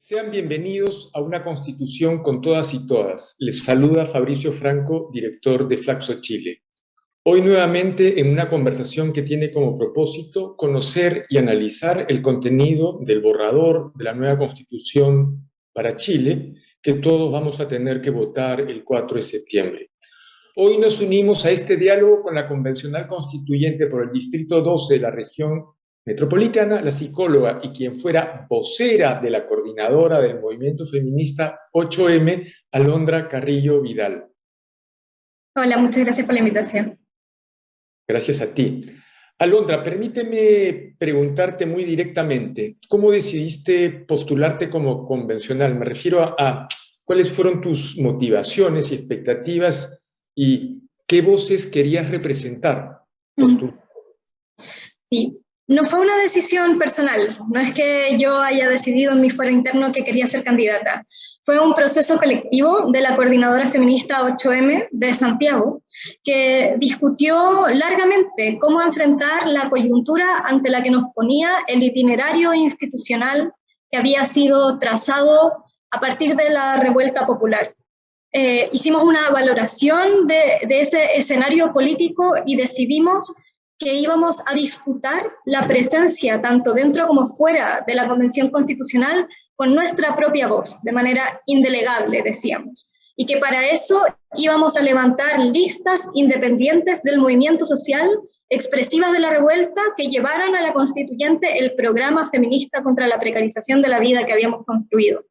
Sean bienvenidos a una Constitución con todas y todas. Les saluda Fabricio Franco, director de Flaxo Chile. Hoy nuevamente en una conversación que tiene como propósito conocer y analizar el contenido del borrador de la nueva Constitución para Chile, que todos vamos a tener que votar el 4 de septiembre. Hoy nos unimos a este diálogo con la convencional constituyente por el Distrito 12 de la región metropolitana, la psicóloga y quien fuera vocera de la coordinadora del movimiento feminista 8M, Alondra Carrillo Vidal. Hola, muchas gracias por la invitación. Gracias a ti. Alondra, permíteme preguntarte muy directamente, ¿cómo decidiste postularte como convencional? Me refiero a cuáles fueron tus motivaciones y expectativas y qué voces querías representar. Sí, no fue una decisión personal, no es que yo haya decidido en mi fuero interno que quería ser candidata. Fue un proceso colectivo de la coordinadora feminista 8M de Santiago, que discutió largamente cómo enfrentar la coyuntura ante la que nos ponía el itinerario institucional que había sido trazado a partir de la revuelta popular. Hicimos una valoración de ese escenario político y decidimos que íbamos a disputar la presencia, tanto dentro como fuera de la Convención Constitucional, con nuestra propia voz, de manera indelegable, decíamos. Y que para eso íbamos a levantar listas independientes del movimiento social, expresivas de la revuelta, que llevaran a la constituyente el programa feminista contra la precarización de la vida que habíamos construido.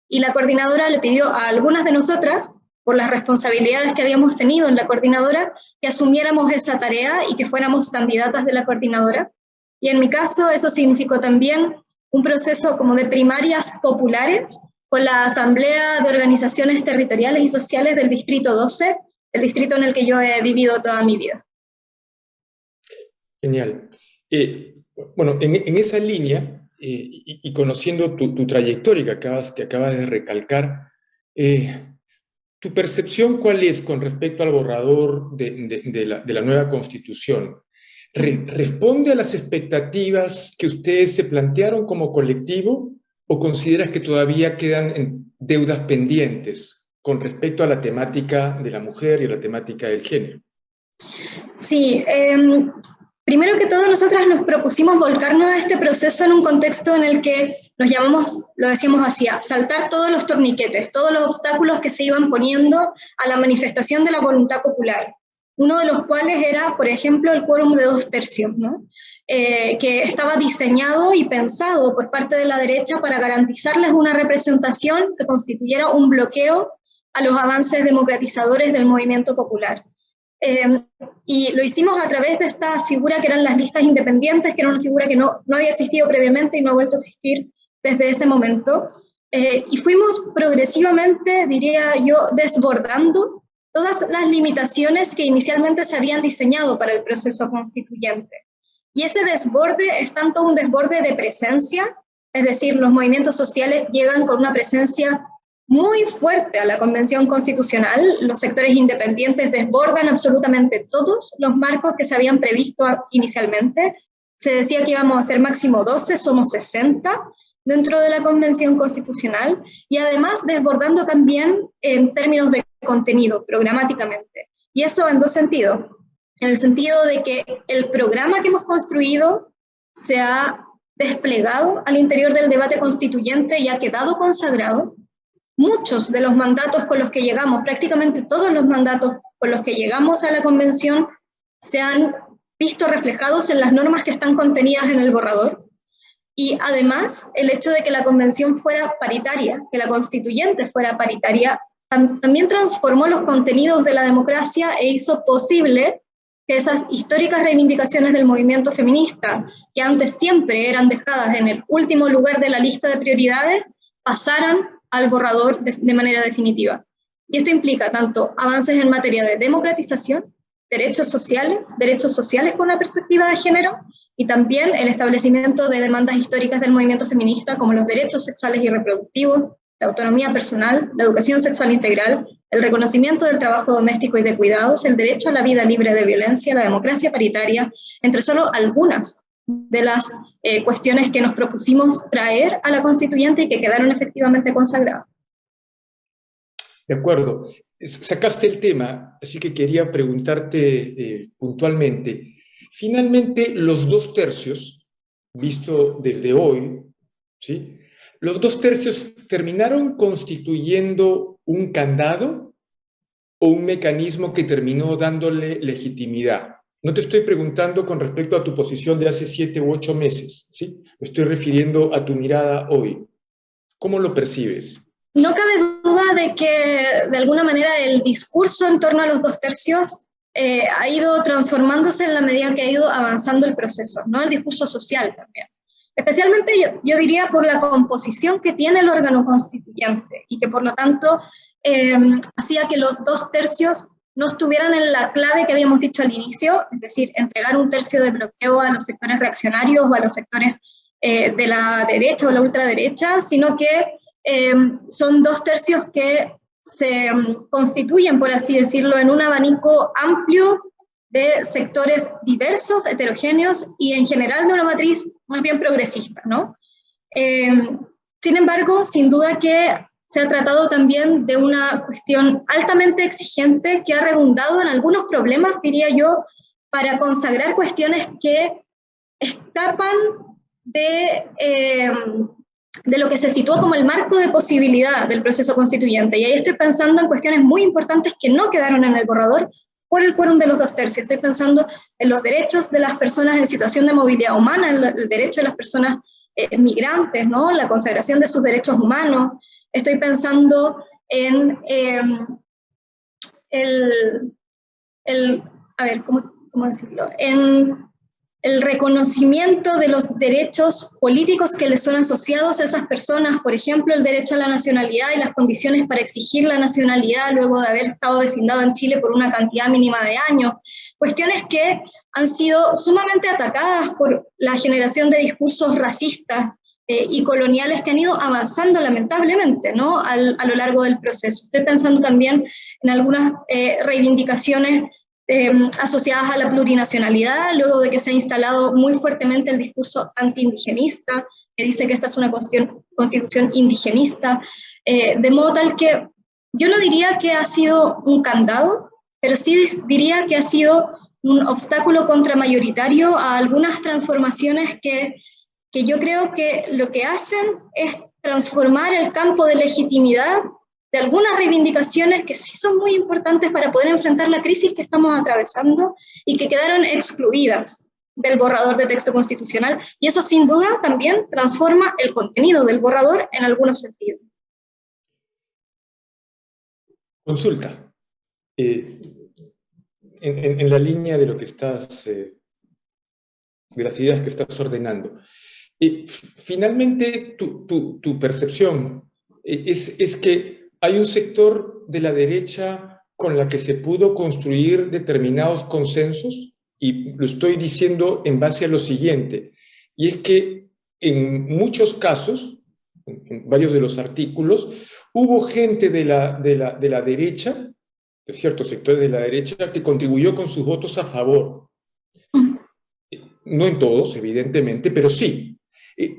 Y la coordinadora le pidió a algunas de nosotras, por las responsabilidades que habíamos tenido en la coordinadora, que asumiéramos esa tarea y que fuéramos candidatas de la coordinadora. Y en mi caso eso significó también un proceso como de primarias populares con la Asamblea de Organizaciones Territoriales y Sociales del Distrito 12, el distrito en el que yo he vivido toda mi vida. Genial. Bueno, en esa línea, y conociendo tu trayectoria que acabas de recalcar, ¿tu percepción cuál es con respecto al borrador de la nueva Constitución? ¿Responde a las expectativas que ustedes se plantearon como colectivo o consideras que todavía quedan deudas pendientes con respecto a la temática de la mujer y a la temática del género? Sí, primero que todo nosotras nos propusimos volcarnos a este proceso en un contexto en el que nos llamamos, lo decíamos así, a saltar todos los torniquetes, todos los obstáculos que se iban poniendo a la manifestación de la voluntad popular. Uno de los cuales era, por ejemplo, el quórum de 2/3, ¿no? Que estaba diseñado y pensado por parte de la derecha para garantizarles una representación que constituyera un bloqueo a los avances democratizadores del movimiento popular. Y lo hicimos a través de esta figura que eran las listas independientes, que era una figura que no había existido previamente y no ha vuelto a existir desde ese momento, y fuimos progresivamente, diría yo, desbordando todas las limitaciones que inicialmente se habían diseñado para el proceso constituyente. Y ese desborde es tanto un desborde de presencia, es decir, los movimientos sociales llegan con una presencia muy fuerte a la Convención Constitucional, los sectores independientes desbordan absolutamente todos los marcos que se habían previsto inicialmente. Se decía que íbamos a ser máximo 12, somos 60 dentro de la Convención Constitucional, y además desbordando también en términos de contenido, programáticamente. Y eso en dos sentidos. En el sentido de que el programa que hemos construido se ha desplegado al interior del debate constituyente y ha quedado consagrado. Muchos de los mandatos con los que llegamos, prácticamente todos los mandatos con los que llegamos a la convención, se han visto reflejados en las normas que están contenidas en el borrador. Y además, el hecho de que la convención fuera paritaria, que la constituyente fuera paritaria, también transformó los contenidos de la democracia e hizo posible que esas históricas reivindicaciones del movimiento feminista, que antes siempre eran dejadas en el último lugar de la lista de prioridades, pasaran al borrador de manera definitiva. Y esto implica tanto avances en materia de democratización, derechos sociales con una perspectiva de género, y también el establecimiento de demandas históricas del movimiento feminista como los derechos sexuales y reproductivos, la autonomía personal, la educación sexual integral, el reconocimiento del trabajo doméstico y de cuidados, el derecho a la vida libre de violencia, la democracia paritaria, entre solo algunas de las cuestiones que nos propusimos traer a la constituyente y que quedaron efectivamente consagradas. De acuerdo. Sacaste el tema, así que quería preguntarte puntualmente. Finalmente, los 2/3, visto desde hoy, ¿sí? ¿Los 2/3 terminaron constituyendo un candado o un mecanismo que terminó dándole legitimidad? No te estoy preguntando con respecto a tu posición de hace 7 u 8 meses, ¿sí? Me estoy refiriendo a tu mirada hoy. ¿Cómo lo percibes? No cabe duda de que, de alguna manera, el discurso en torno a los 2/3 ha ido transformándose en la medida que ha ido avanzando el proceso, ¿no? El discurso social también. Especialmente, yo diría, por la composición que tiene el órgano constituyente y que, por lo tanto, hacía que los 2/3 no estuvieran en la clave que habíamos dicho al inicio, es decir, entregar 1/3 de bloqueo a los sectores reaccionarios o a los sectores de la derecha o la ultraderecha, sino que son 2/3 que se constituyen, por así decirlo, en un abanico amplio de sectores diversos, heterogéneos y en general de una matriz más bien progresista, ¿no? Sin embargo, sin duda que se ha tratado también de una cuestión altamente exigente que ha redundado en algunos problemas, diría yo, para consagrar cuestiones que escapan de lo que se situó como el marco de posibilidad del proceso constituyente. Y ahí estoy pensando en cuestiones muy importantes que no quedaron en el borrador por el quórum de los 2/3. Estoy pensando en los derechos de las personas en situación de movilidad humana, en el derecho de las personas migrantes, ¿no? La consagración de sus derechos humanos. Estoy pensando en ¿cómo decirlo? En el reconocimiento de los derechos políticos que les son asociados a esas personas, por ejemplo, el derecho a la nacionalidad y las condiciones para exigir la nacionalidad luego de haber estado vecindado en Chile por una cantidad mínima de años, cuestiones que han sido sumamente atacadas por la generación de discursos racistas y coloniales que han ido avanzando lamentablemente, ¿no? a lo largo del proceso. Estoy pensando también en algunas reivindicaciones asociadas a la plurinacionalidad, luego de que se ha instalado muy fuertemente el discurso antiindigenista, que dice que esta es una constitución indigenista, de modo tal que yo no diría que ha sido un candado, pero sí diría que ha sido un obstáculo contramayoritario a algunas transformaciones que yo creo que lo que hacen es transformar el campo de legitimidad de algunas reivindicaciones que sí son muy importantes para poder enfrentar la crisis que estamos atravesando y que quedaron excluidas del borrador de texto constitucional. Y eso sin duda también transforma el contenido del borrador en algunos sentidos. Consulta. En la línea de lo que estás, de las ideas que estás ordenando. Finalmente, tu percepción es que hay un sector de la derecha con la que se pudo construir determinados consensos, y lo estoy diciendo en base a lo siguiente, y es que en muchos casos, en varios de los artículos, hubo gente de la derecha, de ciertos sectores de la derecha, que contribuyó con sus votos a favor. No en todos, evidentemente, pero sí.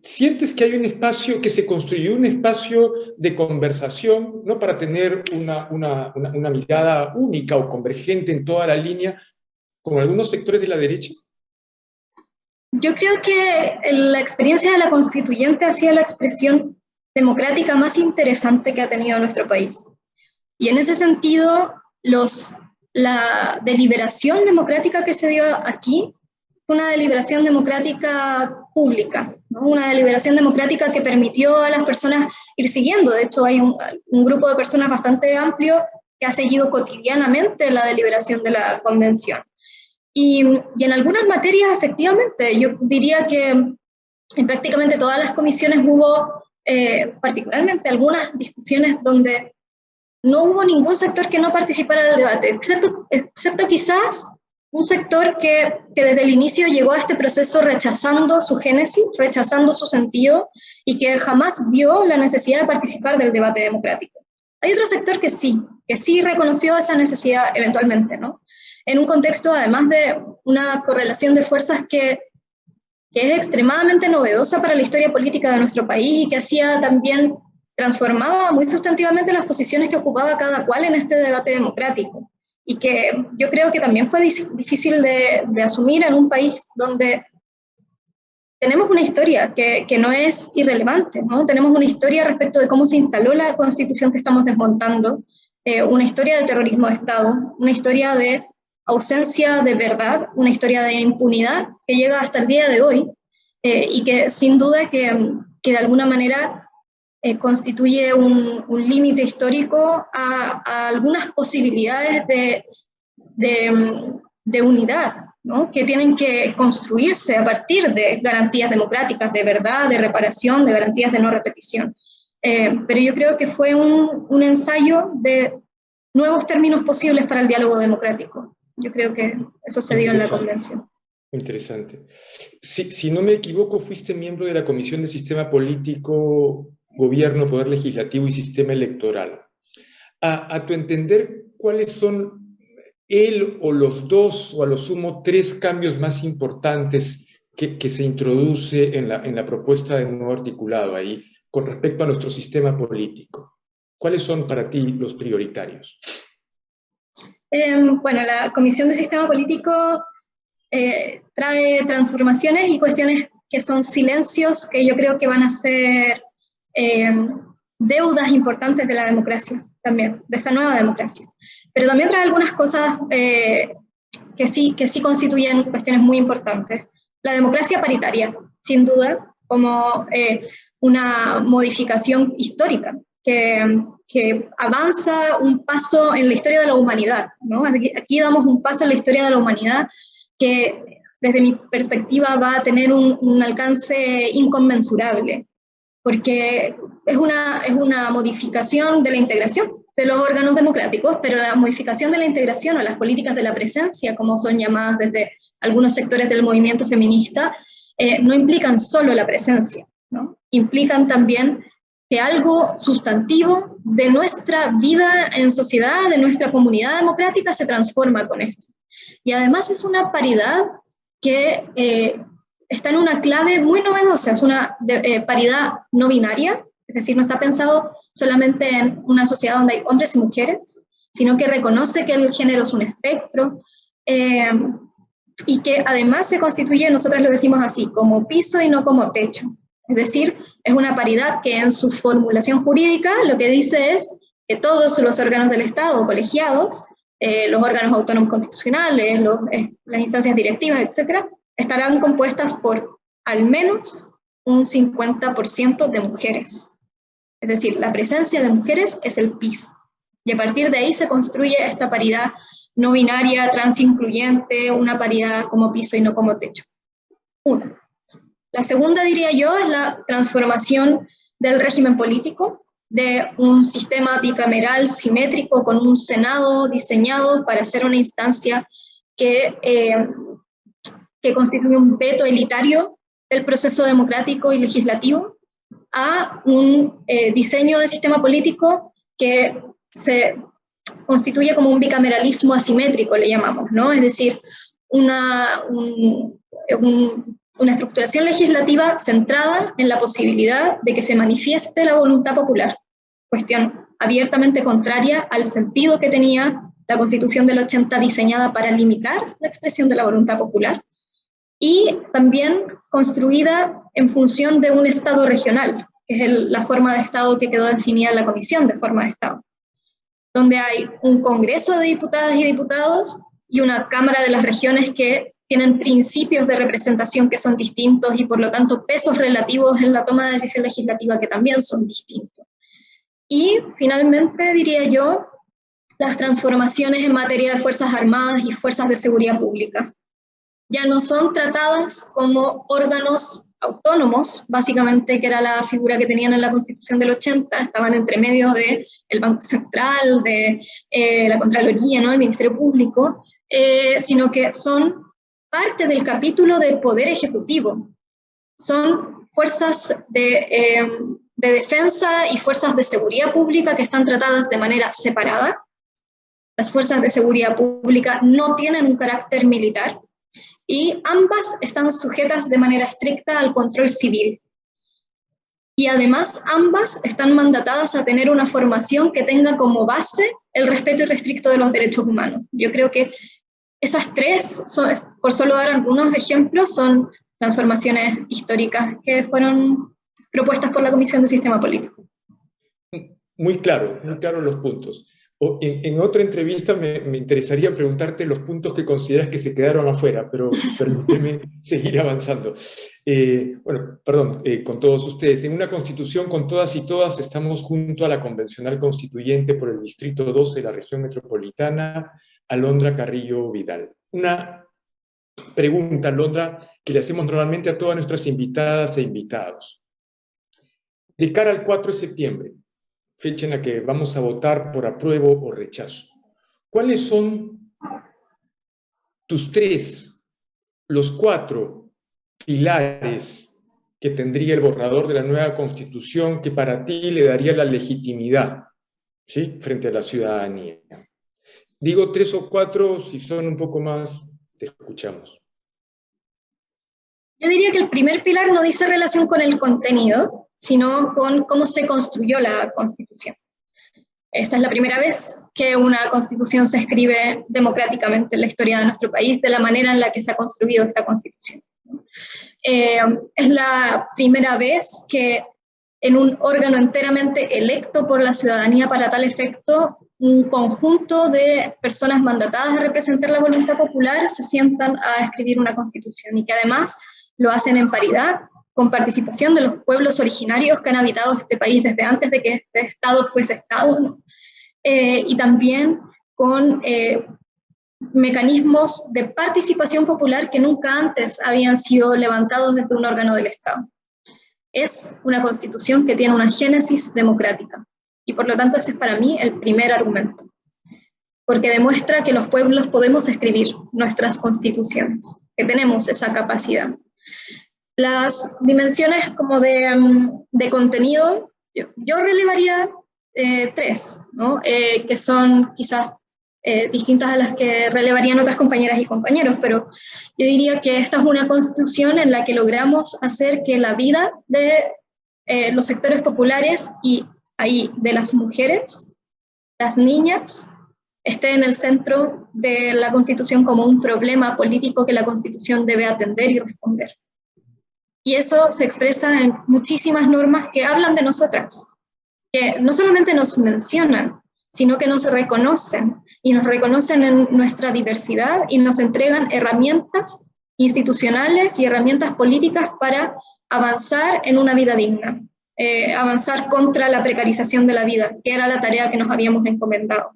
¿Sientes que hay un espacio, que se construyó un espacio de conversación, ¿no? Para tener una mirada única o convergente en toda la línea con algunos sectores de la derecha? Yo creo que la experiencia de la constituyente ha sido la expresión democrática más interesante que ha tenido nuestro país. Y en ese sentido, la deliberación democrática que se dio aquí fue una deliberación democrática pública, ¿no? Una deliberación democrática que permitió a las personas ir siguiendo. De hecho, hay un grupo de personas bastante amplio que ha seguido cotidianamente la deliberación de la convención. Y en algunas materias, efectivamente, yo diría que en prácticamente todas las comisiones hubo, particularmente algunas discusiones donde no hubo ningún sector que no participara del debate, excepto quizás un sector que desde el inicio llegó a este proceso rechazando su génesis, rechazando su sentido, y que jamás vio la necesidad de participar del debate democrático. Hay otro sector que sí reconoció esa necesidad eventualmente, ¿no? En un contexto, además de una correlación de fuerzas que que es extremadamente novedosa para la historia política de nuestro país y que hacía también, transformaba muy sustantivamente las posiciones que ocupaba cada cual en este debate democrático. Y que yo creo que también fue difícil de asumir en un país donde tenemos una historia que no es irrelevante, ¿no? Tenemos una historia respecto de cómo se instaló la Constitución que estamos desmontando, una historia de terrorismo de Estado, una historia de ausencia de verdad, una historia de impunidad que llega hasta el día de hoy y que sin duda que de alguna manera constituye un límite histórico a algunas posibilidades de unidad, ¿no? Que tienen que construirse a partir de garantías democráticas, de verdad, de reparación, de garantías de no repetición. Pero yo creo que fue un ensayo de nuevos términos posibles para el diálogo democrático. Yo creo que eso se dio en la convención. Interesante. Si no me equivoco, fuiste miembro de la Comisión de Sistema Político, Gobierno, Poder Legislativo y Sistema Electoral. A tu entender, ¿cuáles son el o los dos, o a lo sumo tres cambios más importantes que se introduce en la propuesta de nuevo articulado ahí con respecto a nuestro sistema político? ¿Cuáles son para ti los prioritarios? Bueno, la Comisión de Sistema Político trae transformaciones y cuestiones que son silencios que yo creo que van a ser deudas importantes de la democracia también, de esta nueva democracia. Pero también trae algunas cosas que sí constituyen cuestiones muy importantes. La democracia paritaria, sin duda, como una modificación histórica que avanza un paso en la historia de la humanidad, ¿no? Aquí damos un paso en la historia de la humanidad que desde mi perspectiva va a tener un alcance inconmensurable, porque es una modificación de la integración de los órganos democráticos, pero la modificación de la integración o las políticas de la presencia, como son llamadas desde algunos sectores del movimiento feminista, no implican solo la presencia, ¿no? Implican también que algo sustantivo de nuestra vida en sociedad, de nuestra comunidad democrática, se transforma con esto. Y además es una paridad que está en una clave muy novedosa, es una paridad no binaria, es decir, no está pensado solamente en una sociedad donde hay hombres y mujeres, sino que reconoce que el género es un espectro, y que además se constituye, nosotros lo decimos así, como piso y no como techo. Es decir, es una paridad que en su formulación jurídica lo que dice es que todos los órganos del Estado colegiados, los órganos autónomos constitucionales, las instancias directivas, etcétera, estarán compuestas por al menos un 50% de mujeres. Es decir, la presencia de mujeres es el piso. Y a partir de ahí se construye esta paridad no binaria, transincluyente, una paridad como piso y no como techo. Una. La segunda, diría yo, es la transformación del régimen político, de un sistema bicameral simétrico con un Senado diseñado para ser una instancia que constituye un veto elitario del proceso democrático y legislativo, a un diseño de sistema político que se constituye como un bicameralismo asimétrico, le llamamos, ¿no? Es decir, una estructuración legislativa centrada en la posibilidad de que se manifieste la voluntad popular, cuestión abiertamente contraria al sentido que tenía la Constitución del 80 diseñada para limitar la expresión de la voluntad popular, y también construida en función de un Estado regional, que es la forma de Estado que quedó definida en la Comisión de Forma de Estado, donde hay un Congreso de Diputadas y Diputados y una Cámara de las Regiones que tienen principios de representación que son distintos y por lo tanto pesos relativos en la toma de decisión legislativa que también son distintos. Y finalmente, diría yo, las transformaciones en materia de Fuerzas Armadas y Fuerzas de Seguridad Pública. Ya no son tratadas como órganos autónomos, básicamente, que era la figura que tenían en la Constitución del 80, estaban entre medio del Banco Central, de la Contraloría, ¿no?, el Ministerio Público, sino que son parte del capítulo de Poder Ejecutivo. Son fuerzas de defensa y fuerzas de seguridad pública que están tratadas de manera separada. Las fuerzas de seguridad pública no tienen un carácter militar, y ambas están sujetas de manera estricta al control civil. Y además ambas están mandatadas a tener una formación que tenga como base el respeto irrestricto de los derechos humanos. Yo creo que esas tres, por solo dar algunos ejemplos, son transformaciones históricas que fueron propuestas por la Comisión de Sistema Político. Muy claro los puntos. En otra entrevista me interesaría preguntarte los puntos que consideras que se quedaron afuera, pero permíteme seguir avanzando. Con todos ustedes. En una constitución con todas y todas estamos junto a la convencional constituyente por el Distrito 12 de la región metropolitana, Alondra Carrillo Vidal. Una pregunta, Alondra, que le hacemos normalmente a todas nuestras invitadas e invitados. De cara al 4 de septiembre, fecha en la que vamos a votar por apruebo o rechazo, ¿cuáles son los 4 pilares que tendría el borrador de la nueva Constitución que para ti le daría la legitimidad, ¿sí?, frente a la ciudadanía? Digo 3 o 4, si son un poco más, te escuchamos. Yo diría que el primer pilar no dice relación con el contenido, sino con cómo se construyó la Constitución. Esta es la primera vez que una Constitución se escribe democráticamente en la historia de nuestro país, de la manera en la que se ha construido esta Constitución. Es la primera vez que en un órgano enteramente electo por la ciudadanía para tal efecto, un conjunto de personas mandatadas a representar la voluntad popular se sientan a escribir una Constitución y que además lo hacen en paridad, con participación de los pueblos originarios que han habitado este país desde antes de que este Estado fuese Estado, ¿no? Y también con mecanismos de participación popular que nunca antes habían sido levantados desde un órgano del Estado. Es una Constitución que tiene una génesis democrática, y por lo tanto ese es para mí el primer argumento, porque demuestra que los pueblos podemos escribir nuestras constituciones, que tenemos esa capacidad. Las dimensiones como de contenido, yo relevaría 3, ¿no? Que son quizás distintas a las que relevarían otras compañeras y compañeros, pero yo diría que esta es una constitución en la que logramos hacer que la vida de los sectores populares y ahí de las mujeres, las niñas, esté en el centro de la Constitución como un problema político que la Constitución debe atender y responder. Y eso se expresa en muchísimas normas que hablan de nosotras, que no solamente nos mencionan, sino que nos reconocen, y nos reconocen en nuestra diversidad y nos entregan herramientas institucionales y herramientas políticas para avanzar en una vida digna, avanzar contra la precarización de la vida, que era la tarea que nos habíamos encomendado.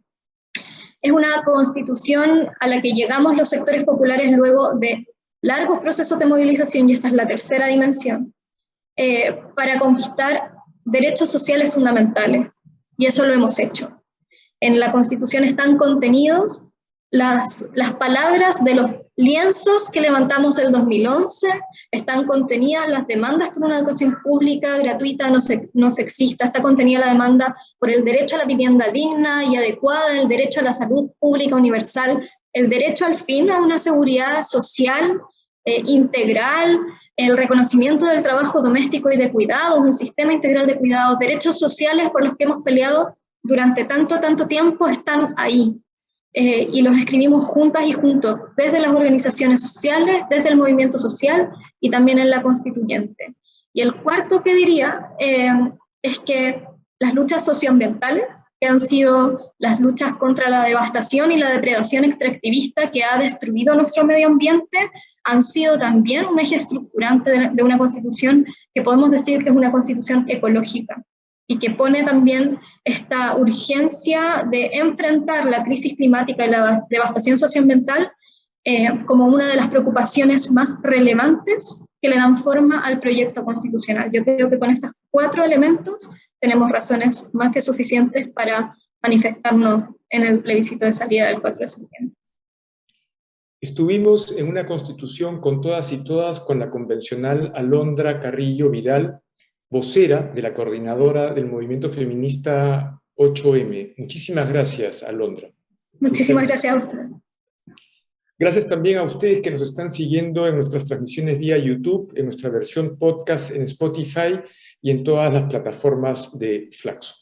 Es una constitución a la que llegamos los sectores populares luego de largos procesos de movilización, y esta es la tercera dimensión, para conquistar derechos sociales fundamentales, y eso lo hemos hecho. En la Constitución están contenidos las palabras de los lienzos que levantamos el 2011, están contenidas las demandas por una educación pública, gratuita, no sexista, está contenida la demanda por el derecho a la vivienda digna y adecuada, el derecho a la salud pública universal, el derecho al fin a una seguridad social integral, el reconocimiento del trabajo doméstico y de cuidados, un sistema integral de cuidados, derechos sociales por los que hemos peleado durante tanto tiempo están ahí. Y los escribimos juntas y juntos, desde las organizaciones sociales, desde el movimiento social y también en la constituyente. Y el cuarto que diría es que las luchas socioambientales, que han sido las luchas contra la devastación y la depredación extractivista que ha destruido nuestro medio ambiente, han sido también un eje estructurante de una constitución que podemos decir que es una constitución ecológica, y que pone también esta urgencia de enfrentar la crisis climática y la devastación socioambiental como una de las preocupaciones más relevantes que le dan forma al proyecto constitucional. Yo creo que con estos 4 elementos tenemos razones más que suficientes para manifestarnos en el plebiscito de salida del 4 de septiembre. Estuvimos en una constitución con todas y todas con la convencional Alondra Carrillo Vidal, vocera de la coordinadora del movimiento feminista 8M. Muchísimas gracias, Alondra. Muchísimas gracias a usted. Gracias también a ustedes que nos están siguiendo en nuestras transmisiones vía YouTube, en nuestra versión podcast en Spotify y en todas las plataformas de Flaxo.